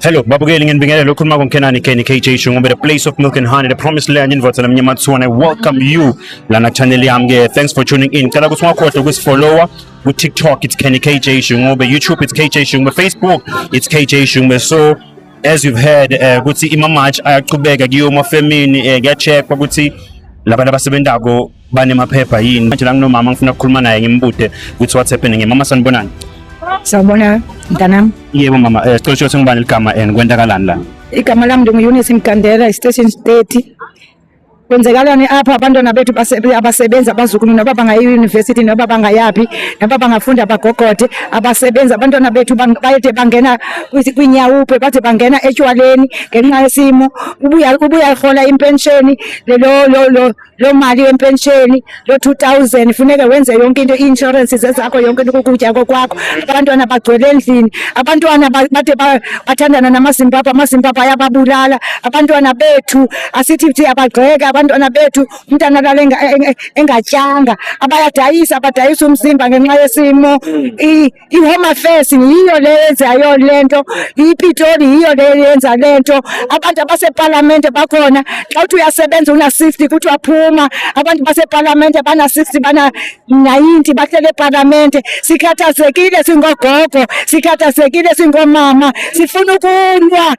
Hello, babukeli nginibingelela ukhuluma konkenani Kenny KJ Shungu, the place of milk and honey, the promised land in Votsana Mnyamatsu, and I welcome you lana channel yami. Thanks for tuning in. Kala kuswakhohlwa ukusifollowa ku TikTok it's Kenny KJ Shungu, YouTube it's KJ Shungu, Facebook it's KJ Shungu. So as you've heard ukuthi imamatch ayaqhubeka kuyoma femini kuyacheckwa ukuthi labantu abasebenzako banemaphepha yini. Manje la nginomama ngifuna ukukhuluma naye ngimbude ukuthi what's happening. Mama sanibonani? Sawubona mntanami. Yebo mama, sicela ukuthi ngibani igama kwenzakalani la? Igama lami ngingu-Eunice Mkandela, Station 30. Kwenzekalani apha abantwana bethu abasebenza abazukulu nabo bangayiyunivesithi nabo bangayapi nabo bangafunda bagogode abasebenza abantwana bethu bayethe bangena kwinyawuphe bathi bangena etshwaleni ngenxa yesimo ubuya ihola impensheni lo mali yempensheni lo 2000 funeka wenze yonke into insurance zezakho yonke into ukutya kwakho abantwana bagcwele endlini abantwana bathe bathandana namazimbabwe ayababulala abantwana bethu asithi abagxeka abantwana bethu umntana lale engatyanga abadayisa umzimba ngenxa yesimo i-Home Affairs yiyo leyenzayo lento iPitoli yiyo leyenza lento abantu baseparlamente bakhona xa uthi uyasebenza una 60 kuthi waphuma abantu baseparlamente bana 60 bana 90 bahlele eparlamente sikhathazekile singogogo sikhathazekile singomama sifuna ukulwa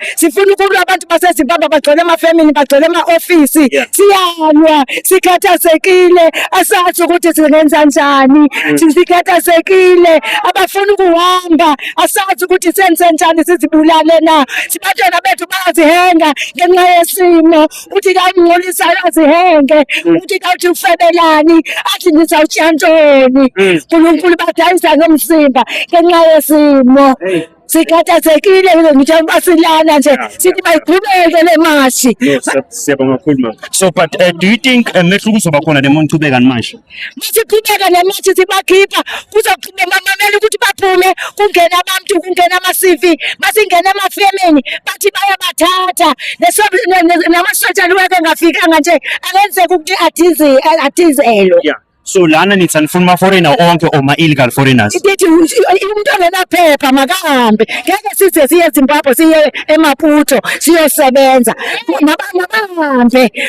abantu baseZimbabwe bagcwele amafemini bagcwele ema-ofisi siyalwa sikhathazekile asazi ukuthi singenza njani sikhathazekile abafuna ukuhamba asazi ukuthi senze njani sizibulale na sibantwana bethu bayazihenga ngenxa yesimo uthi kangcolisa yazihenge uthi kawuthi ufebelani athi nizawutya ntoni uNkulunkulu badayisa ngomzimba ngenxa yesimo sikhathazekile ngitshela basilana nje sithi bayiqhubeke le mashi. Siyabonga kakhulu. So but do you think mehluko uzoba khona lemuntu ubeka manje? Masiqhubeka nemashi sibakhipha kuzoqhubeka mamameli ukuthi baphume kungena abantu kungena ama-CV masingena emafemeni bathi bayabathatha namasotsha luweke engafikanga nje akenzeka ukuthi athizelwe. So lana nithi anifuna ama-foreigner onke or ma-illegal foreigners? Ithi umuntu ongenaphepha makahambe ngeke size siye eZimbabwe siye eMaputo siyosebenza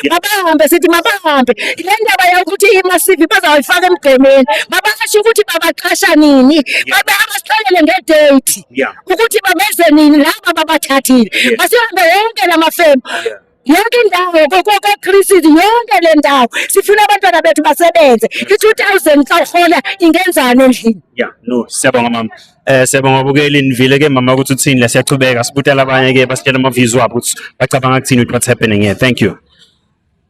mabahambe sithi mabahambe le ndaba yokuthi ima-CV bazawuyifaka emgqomeni mabasho ukuthi babaqasha nini abasixelele ngedate ukuthi babeze nini laba babathathile basihambe yonke lamafemu yonke indawo koKristu yonke le ndawo sifuna abantwana bethu basebenze i-2000 xa uhola ingenzani endlini. Siyabonga mama. Siyabonga babukeli nivile ke mama ukuthi uthini la siyachubeka sibutela abanye ke basitshela ama views wabo ukuthi bacabanga ukuthini what's happening here. Thank you.